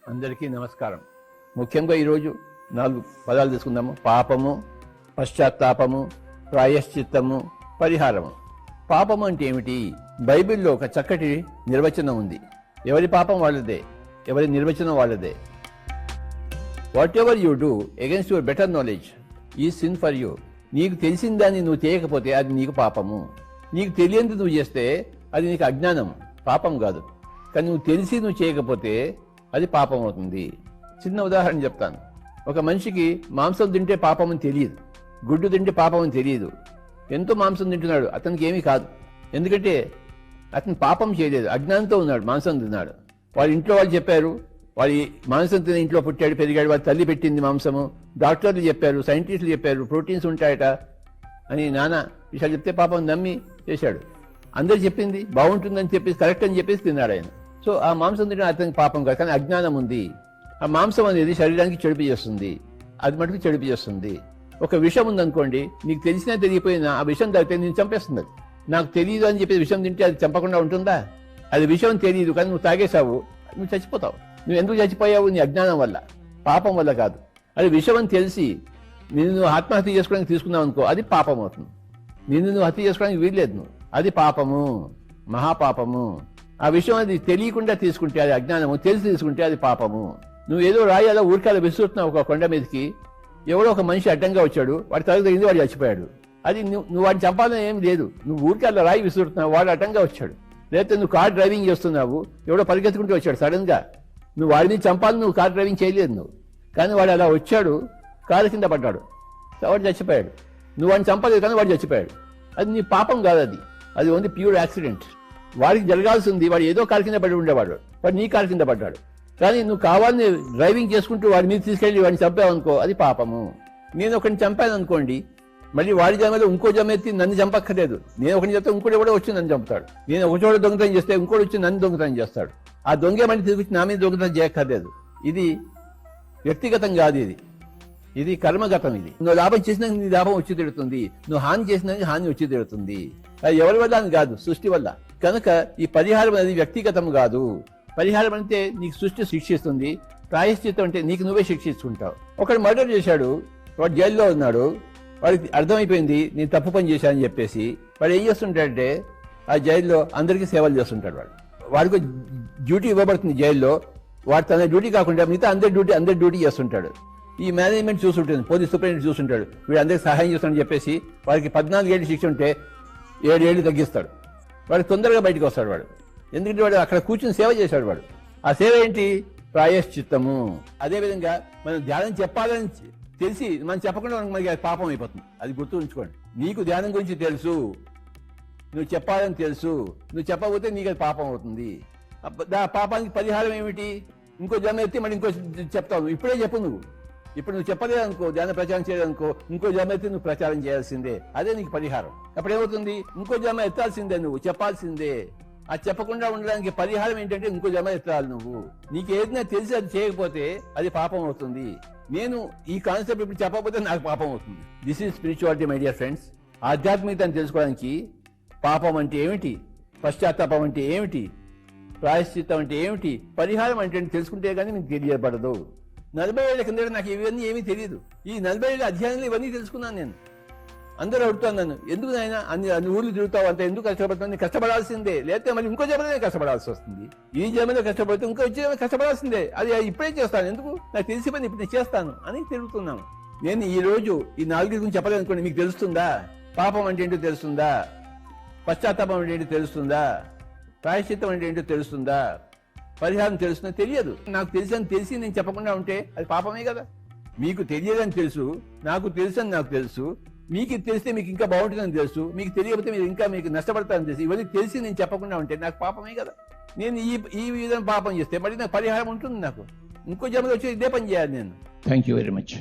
అందరికీ నమస్కారం. ముఖ్యంగా ఈరోజు 4 పదాలు తీసుకుందాము. పాపము, పశ్చాత్తాపము, ప్రాయశ్చిత్తము, పరిహారము. పాపము అంటే ఏమిటి? బైబిల్లో ఒక చక్కటి నిర్వచనం ఉంది. ఎవరి పాపం వాళ్ళదే, ఎవరి నిర్వచనం వాళ్ళదే. What ever you do against your better knowledge ఈ సిన్ ఫర్ యూ. నీకు తెలిసిన దాన్ని నువ్వు చేయకపోతే అది నీకు పాపము. నీకు తెలియంది నువ్వు చేస్తే అది నీకు అజ్ఞానం, పాపం కాదు. కానీ నువ్వు తెలిసి నువ్వు చేయకపోతే అది పాపం అవుతుంది. చిన్న ఉదాహరణ చెప్తాను. ఒక మనిషికి మాంసం తింటే పాపం అని తెలియదు, గుడ్డు తింటే పాపం అని తెలియదు. ఎంతో మాంసం తింటున్నాడు, అతనికి ఏమీ కాదు. ఎందుకంటే అతను పాపం చేయలేదు, అజ్ఞానంతో ఉన్నాడు, మాంసం తిన్నాడు. వాళ్ళ ఇంట్లో వాళ్ళు చెప్పారు, వాడి మాంసం తినే ఇంట్లో పుట్టాడు, పెరిగాడు, వాడి తల్లి పెట్టింది మాంసము. డాక్టర్లు చెప్పారు, సైంటిస్టులు చెప్పారు ప్రోటీన్స్ ఉంటాయట అని నానా విషయాలు చెప్తే పాపం నమ్మి చేశాడు. అందరు చెప్పింది బాగుంటుందని చెప్పేసి కరెక్ట్ అని చెప్పేసి తిన్నాడు ఆయన. సో ఆ మాంసం తినడం అతనికి పాపం కాదు, కానీ అజ్ఞానం ఉంది. ఆ మాంసం అనేది శరీరానికి చెడుపు చేస్తుంది, అది మటుకు చెడుపు చేస్తుంది. ఒక విషం ఉందనుకోండి, నీకు తెలిసినా తెలియపోయినా ఆ విషం తాగితే నేను చంపేస్తుంది. అది నాకు తెలియదు అని చెప్పి విషం తింటే అది చంపకుండా ఉంటుందా? అది విషం తెలియదు కానీ నువ్వు తాగేశావు, నువ్వు చచ్చిపోతావు. నువ్వు ఎందుకు చచ్చిపోయావు? నీ అజ్ఞానం వల్ల, పాపం వల్ల కాదు. అది విషం అని తెలిసి నువ్వు ఆత్మహత్య చేసుకోవడానికి తీసుకున్నావు అనుకో, అది పాపం అవుతుంది. నువ్వు హత్య చేసుకోవడానికి వీల్లేదు, నువ్వు అది పాపము, మహాపాపము. ఆ విషయం అది తెలియకుండా తీసుకుంటే అది అజ్ఞానము, తెలిసి తీసుకుంటే అది పాపము. నువ్వు ఏదో రాయి అలా ఊరికాల విసురుతున్నావు ఒక కొండ మీదకి, ఎవడో ఒక మనిషి అడ్డంగా వచ్చాడు, వాడి తల తగింది, వాడు చచ్చిపోయాడు. అది నువ్వు వాడిని చంపాలని ఏం లేదు, నువ్వు ఊరికాల రాయి విసురుతున్నావు, వాడు అడ్డంగా వచ్చాడు. లేకపోతే నువ్వు కార్ డ్రైవింగ్ చేస్తున్నావు, ఎవడో పరిగెత్తుకుంటూ వచ్చాడు సడన్ గా, నువ్వు వాడిని చంపాలని నువ్వు కార్ డ్రైవింగ్ చేయలేదు నువ్వు, కానీ వాడు అలా వచ్చాడు, కారు కింద పడ్డాడు, వాడు చచ్చిపోయాడు. నువ్వు వాడిని చంపలేదు కానీ వాడు చచ్చిపోయాడు. అది నీ పాపం కాదు, అది ఓన్లీ ప్యూర్ యాక్సిడెంట్. వాడికి జరగాల్సింది, వాడు ఏదో కారు కింద పడి ఉండేవాడు, వాడు నీ కారు కింద పడ్డాడు. కానీ నువ్వు కావాలని డ్రైవింగ్ చేసుకుంటూ వాడి మీద తీసుకెళ్లి వాడిని చంపావు అనుకో, అది పాపము. నేను ఒకరిని చంపాను అనుకోండి, మళ్ళీ వాడి జమలో ఇంకో జమ ఎత్తి నన్ను చంపక్కర్లేదు. నేను ఒకరిని చెప్తే ఇంకోటి కూడా వచ్చి నన్ను చంపుతాడు. నేను ఒక చోట దొంగతనం చేస్తే ఇంకోటి వచ్చి నన్ను దొంగతనం చేస్తాడు. ఆ దొంగే మళ్ళీ తిరిగి నా మీద దొంగతనం చేయక్కర్లేదు. ఇది వ్యక్తిగతం కాదు, ఇది కర్మగతం. ఇది నువ్వు లాభం చేసినా నీ లాభం వచ్చి తిడుతుంది, నువ్వు హాని చేసినా హాని వచ్చి తిడుతుంది. అది ఎవరి వల్ల అని కాదు, సృష్టి వల్ల. కనుక ఈ పరిహారం అనేది వ్యక్తిగతం కాదు. పరిహారం అంటే నీకు సృష్టి శిక్షిస్తుంది, ప్రాయశ్చిత్తం అంటే నీకు నువ్వే శిక్షించుకుంటావు. ఒకడు మర్డర్ చేశాడు, వాడు జైల్లో ఉన్నాడు, వాడికి అర్థమైపోయింది నేను తప్పు పని చేశానని చెప్పేసి వాడు ఏం చేస్తుంటాడంటే ఆ జైల్లో అందరికీ సేవలు చేస్తుంటాడు. వాడికి డ్యూటీ ఇవ్వబడుతుంది జైల్లో, వాడు తన డ్యూటీ కాకుండా మిగతా అందరి డ్యూటీ చేస్తుంటాడు. ఈ మేనేజ్మెంట్ చూస్తుంటుంది, పోలీస్ సూపరింటెండెంట్ చూస్తుంటాడు, వీడు అందరికి సహాయం చేస్తాడని చెప్పేసి వాడికి 14 ఏళ్ళు శిక్ష ఉంటే 7 ఏళ్ళు తగ్గిస్తాడు. వాడు తొందరగా బయటకు వస్తాడు వాడు, ఎందుకంటే వాడు అక్కడ కూర్చుని సేవ చేశాడు. వాడు ఆ సేవ ఏంటి? ప్రాయశ్చిత్తము. అదేవిధంగా మనం ధ్యానం చెప్పాలని తెలిసి మనం చెప్పకుండా మనకి అది పాపం అయిపోతుంది. అది గుర్తు ఉంచుకోండి. నీకు ధ్యానం గురించి తెలుసు, నువ్వు చెప్పాలని తెలుసు, నువ్వు చెప్పకపోతే నీకు అది పాపం అవుతుంది. ఆ పాపానికి పరిహారం ఏమిటి? ఇంకో జన్మ ఎత్తి మళ్ళీ ఇంకో చెప్తావు. ఇప్పుడే చెప్పు. ఇప్పుడు నువ్వు చెప్పలేదనుకో, ధ్యాన ప్రచారం చేయలేదనుకో, ఇంకో జన్మ ఎత్తి నువ్వు ప్రచారం చేయాల్సిందే. అదే నీకు పరిహారం. అప్పుడేమవుతుంది? ఇంకో జన్మ ఎత్తాల్సిందే, నువ్వు చెప్పాల్సిందే. అది చెప్పకుండా ఉండడానికి పరిహారం ఏంటంటే ఇంకో జన్మ ఎత్తాలి నువ్వు. నీకు ఏదైనా తెలిసి అది చేయకపోతే అది పాపం అవుతుంది. నేను ఈ కాన్సెప్ట్ ఇప్పుడు చెప్పకపోతే నాకు పాపం అవుతుంది. This is spirituality my dear friends. ఆధ్యాత్మికతను తెలుసుకోవడానికి పాపం అంటే ఏమిటి, పశ్చాత్తాపం అంటే ఏమిటి, ప్రాయశ్చిత్తం అంటే ఏమిటి, పరిహారం అంటే తెలుసుకుంటే కానీ మీకు తెలియబడదు. 40 ఏళ్ల కింద నాకు ఇవన్నీ ఏమీ తెలియదు. ఈ 40 ఏళ్ళ అధ్యాయంలో ఇవన్నీ తెలుసుకున్నాను నేను. అందరూ అడుగుతాను నన్ను, ఎందుకు నాయన అన్ని ఊర్లు తిరుగుతావు, అంత ఎందుకు కష్టపడుతుంది? కష్టపడాల్సిందే, లేకపోతే మళ్ళీ ఇంకో జన్మలో కష్టపడాల్సి వస్తుంది. ఈ జన్మలో కష్టపడితే ఇంకో వచ్చే కష్టపడాల్సిందే. అది ఇప్పుడే చేస్తాను, ఎందుకు నాకు తెలిసి పని ఇప్పుడు నేను చేస్తాను అని తిరుగుతున్నాను. నేను ఈ రోజు ఈ 4 గురించి చెప్పలేదు అనుకోండి, మీకు తెలుస్తుందా? పాపం అంటే ఏంటో తెలుస్తుందా? పశ్చాత్తాపం అంటే ఏంటో తెలుస్తుందా? ప్రాయశ్చిత్తం అంటే ఏంటో తెలుస్తుందా? పరిహారం తెలుస్తుందా? తెలియదు. నాకు తెలిసి నేను చెప్పకుండా ఉంటే అది పాపమే కదా. మీకు తెలియదని తెలుసు, నాకు తెలుసని నాకు తెలుసు. మీకు తెలిస్తే మీకు ఇంకా బాగుంటుందని తెలుసు, మీకు తెలియకపోతే మీరు ఇంకా మీకు నష్టపడతారని తెలుసు. ఇవన్నీ తెలిసి నేను చెప్పకుండా ఉంటే నాకు పాపమే కదా. నేను ఈ విధంగా పాపం చేస్తే మరి నాకు పరిహారం ఉంటుంది. నాకు ఇంకో జన్మలో వచ్చి ఇదే పని చేయాలి నేను. Thank you very much.